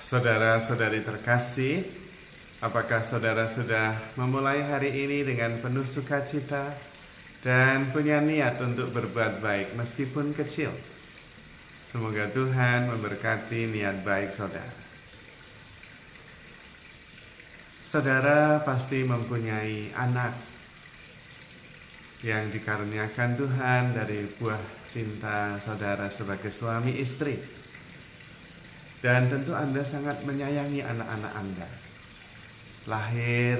Saudara-saudari terkasih, apakah saudara sudah memulai hari ini dengan penuh sukacita dan punya niat untuk berbuat baik meskipun kecil? Semoga Tuhan memberkati niat baik saudara. Saudara pasti mempunyai anak yang dikaruniakan Tuhan dari buah cinta saudara sebagai suami istri. Dan tentu Anda sangat menyayangi anak-anak Anda. Lahir,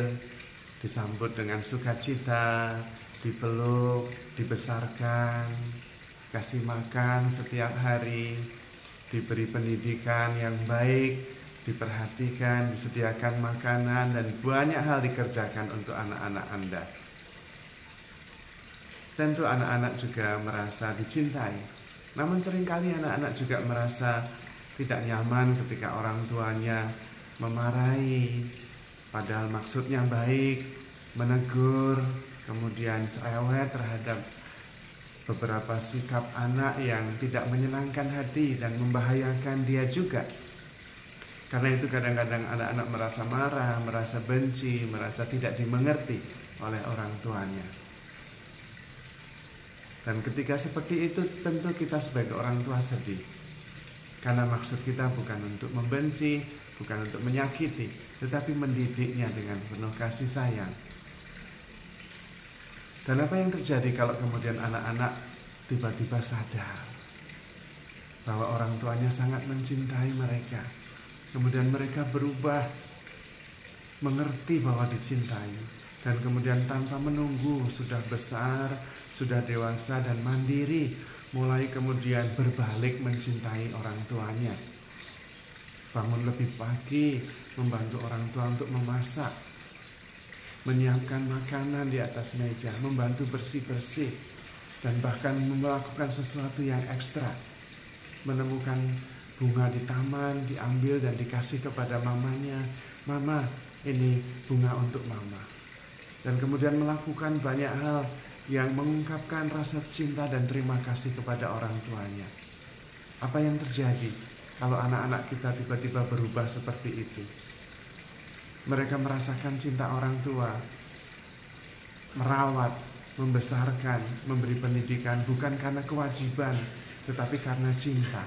disambut dengan sukacita, dipeluk, dibesarkan, kasih makan setiap hari, diberi pendidikan yang baik, diperhatikan, disediakan makanan, dan banyak hal dikerjakan untuk anak-anak Anda. Tentu anak-anak juga merasa dicintai. Namun seringkali anak-anak juga merasa tidak nyaman ketika orang tuanya memarahi, padahal maksudnya baik, menegur, kemudian cerewet terhadap beberapa sikap anak yang tidak menyenangkan hati dan membahayakan dia juga. Karena itu kadang-kadang anak-anak merasa marah, merasa benci, merasa tidak dimengerti oleh orang tuanya. Dan ketika seperti itu tentu kita sebagai orang tua sedih. Karena maksud kita bukan untuk membenci, bukan untuk menyakiti, tetapi mendidiknya dengan penuh kasih sayang. Dan apa yang terjadi kalau kemudian anak-anak tiba-tiba sadar bahwa orang tuanya sangat mencintai mereka. Kemudian mereka berubah, mengerti bahwa dicintai. Dan kemudian tanpa menunggu, sudah besar, sudah dewasa dan mandiri, mulai kemudian berbalik mencintai orang tuanya. Bangun lebih pagi, membantu orang tua untuk memasak, menyiapkan makanan di atas meja, membantu bersih-bersih, dan bahkan melakukan sesuatu yang ekstra. Menemukan bunga di taman, diambil dan dikasih kepada mamanya. Mama, ini bunga untuk mama. Dan kemudian melakukan banyak hal yang mengungkapkan rasa cinta dan terima kasih kepada orang tuanya. Apa yang terjadi kalau anak-anak kita tiba-tiba berubah seperti itu? Mereka merasakan cinta orang tua, merawat, membesarkan, memberi pendidikan bukan karena kewajiban, tetapi karena cinta.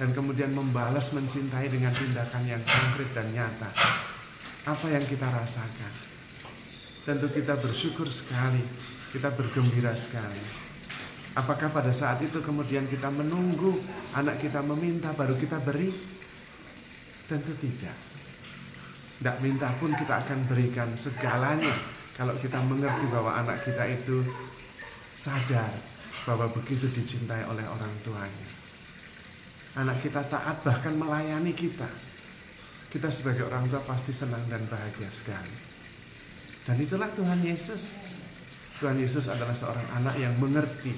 Dan kemudian membalas mencintai dengan tindakan yang konkret dan nyata. Apa yang kita rasakan? Tentu kita bersyukur sekali, kita bergembira sekali. Apakah pada saat itu kemudian kita menunggu anak kita meminta baru kita beri? Tentu tidak. Tidak minta pun kita akan berikan segalanya kalau kita mengerti bahwa anak kita itu sadar bahwa begitu dicintai oleh orang tuanya. Anak kita taat bahkan melayani kita. Kita sebagai orang tua pasti senang dan bahagia sekali. Dan itulah Tuhan Yesus. Tuhan Yesus adalah seorang anak yang mengerti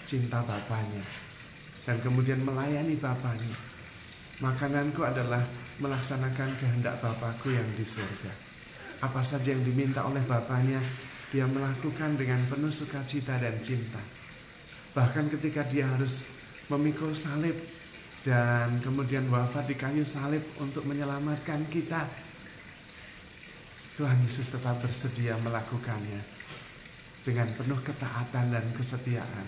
cinta Bapanya dan kemudian melayani Bapanya. Makananku adalah melaksanakan kehendak Bapakku yang di surga. Apa saja yang diminta oleh Bapanya, dia melakukan dengan penuh sukacita dan cinta. Bahkan ketika dia harus memikul salib dan kemudian wafat di kayu salib untuk menyelamatkan kita, Tuhan Yesus tetap bersedia melakukannya dengan penuh ketaatan dan kesetiaan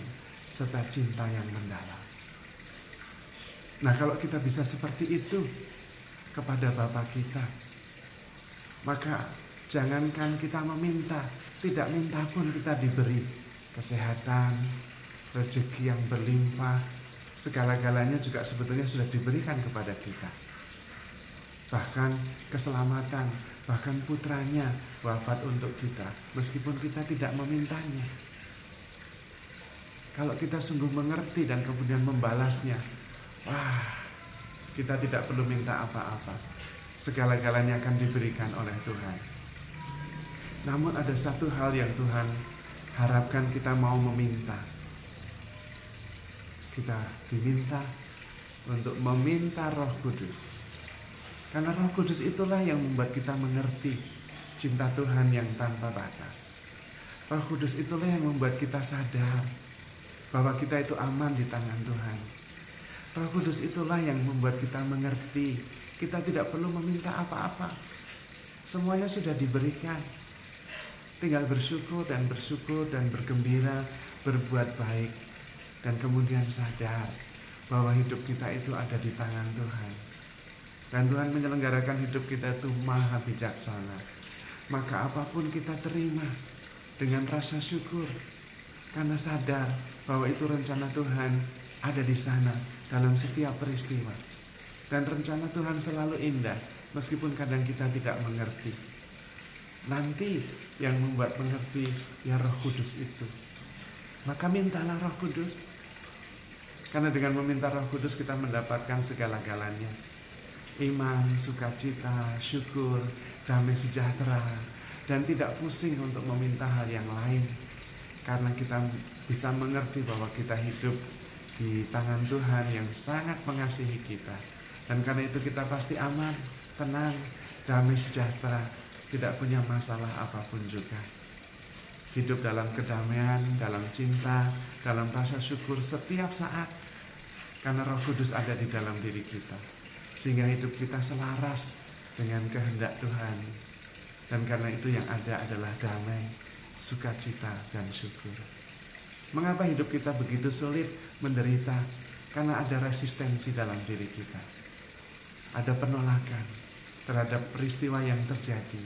serta cinta yang mendalam. Nah, kalau kita bisa seperti itu kepada Bapa kita, maka jangankan kita meminta, tidak minta pun kita diberi kesehatan, rezeki yang berlimpah, segala-galanya juga sebetulnya sudah diberikan kepada kita. Bahkan keselamatan, bahkan putranya wafat untuk kita, meskipun kita tidak memintanya. Kalau kita sungguh mengerti dan kemudian membalasnya, kita tidak perlu minta apa-apa. Segala-galanya akan diberikan oleh Tuhan. Namun ada satu hal yang Tuhan harapkan kita mau meminta. Kita diminta untuk meminta Roh Kudus. Karena Roh Kudus itulah yang membuat kita mengerti cinta Tuhan yang tanpa batas. Roh Kudus itulah yang membuat kita sadar bahwa kita itu aman di tangan Tuhan. Roh Kudus itulah yang membuat kita mengerti Kita tidak perlu meminta apa-apa. Semuanya sudah diberikan. Tinggal bersyukur dan bergembira, berbuat baik. Dan kemudian sadar bahwa hidup kita itu ada di tangan Tuhan. Dan Tuhan menyelenggarakan hidup kita itu maha bijaksana. Maka apapun kita terima dengan rasa syukur. Karena sadar bahwa itu rencana Tuhan ada di sana dalam setiap peristiwa. Dan rencana Tuhan selalu indah, meskipun kadang kita tidak mengerti. Nanti yang membuat mengerti ya Roh Kudus itu. Maka mintalah Roh Kudus. Karena dengan meminta Roh Kudus kita mendapatkan segala-galanya. Iman, sukacita, syukur, damai sejahtera. Dan tidak pusing untuk meminta hal yang lain. Karena kita bisa mengerti bahwa kita hidup di tangan Tuhan yang sangat mengasihi kita. Dan karena itu kita pasti aman, tenang, damai sejahtera, tidak punya masalah apapun juga. Hidup dalam kedamaian, dalam cinta, dalam rasa syukur setiap saat. Karena Roh Kudus ada di dalam diri kita. Sehingga hidup kita selaras dengan kehendak Tuhan. Dan karena itu yang ada adalah damai, sukacita, dan syukur. Mengapa hidup kita begitu sulit, menderita? Karena ada resistensi dalam diri kita. Ada penolakan terhadap peristiwa yang terjadi,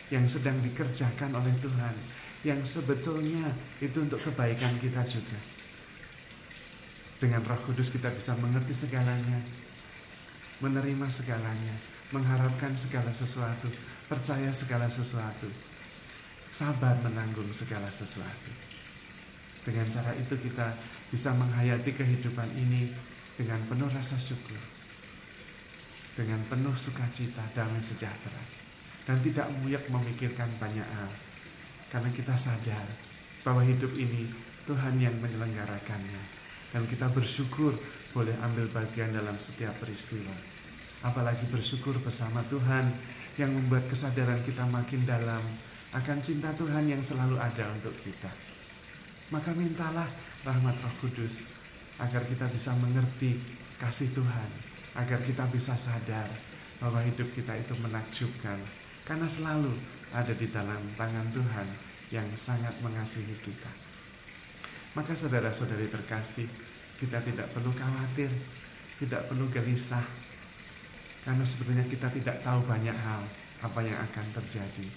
yang sedang dikerjakan oleh Tuhan, yang sebetulnya itu untuk kebaikan kita juga. Dengan Roh Kudus kita bisa mengerti segalanya, menerima segalanya, mengharapkan segala sesuatu, percaya segala sesuatu, sabar menanggung segala sesuatu. Dengan cara itu kita bisa menghayati kehidupan ini dengan penuh rasa syukur, dengan penuh sukacita, damai sejahtera, dan tidak muyak memikirkan banyak hal. Karena kita sadar bahwa hidup ini Tuhan yang menyelenggarakannya, dan kita bersyukur boleh ambil bagian dalam setiap peristiwa. Apalagi bersyukur bersama Tuhan yang membuat kesadaran kita makin dalam akan cinta Tuhan yang selalu ada untuk kita. Maka mintalah rahmat Roh Kudus agar kita bisa mengerti kasih Tuhan, agar kita bisa sadar bahwa hidup kita itu menakjubkan karena selalu ada di dalam tangan Tuhan yang sangat mengasihi kita. Maka saudara-saudari terkasih, kita tidak perlu khawatir, tidak perlu gelisah, karena sebetulnya kita tidak tahu banyak hal apa yang akan terjadi.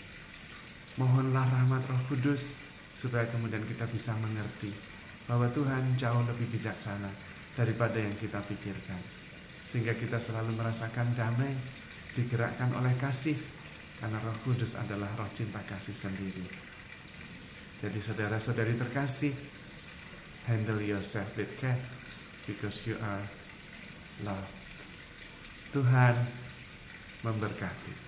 Mohonlah rahmat Roh Kudus supaya kemudian kita bisa mengerti bahwa Tuhan jauh lebih bijaksana daripada yang kita pikirkan. Sehingga kita selalu merasakan damai, digerakkan oleh kasih, karena Roh Kudus adalah roh cinta kasih sendiri. Jadi saudara-saudari terkasih, handle yourself with care, because you are loved. Tuhan memberkati.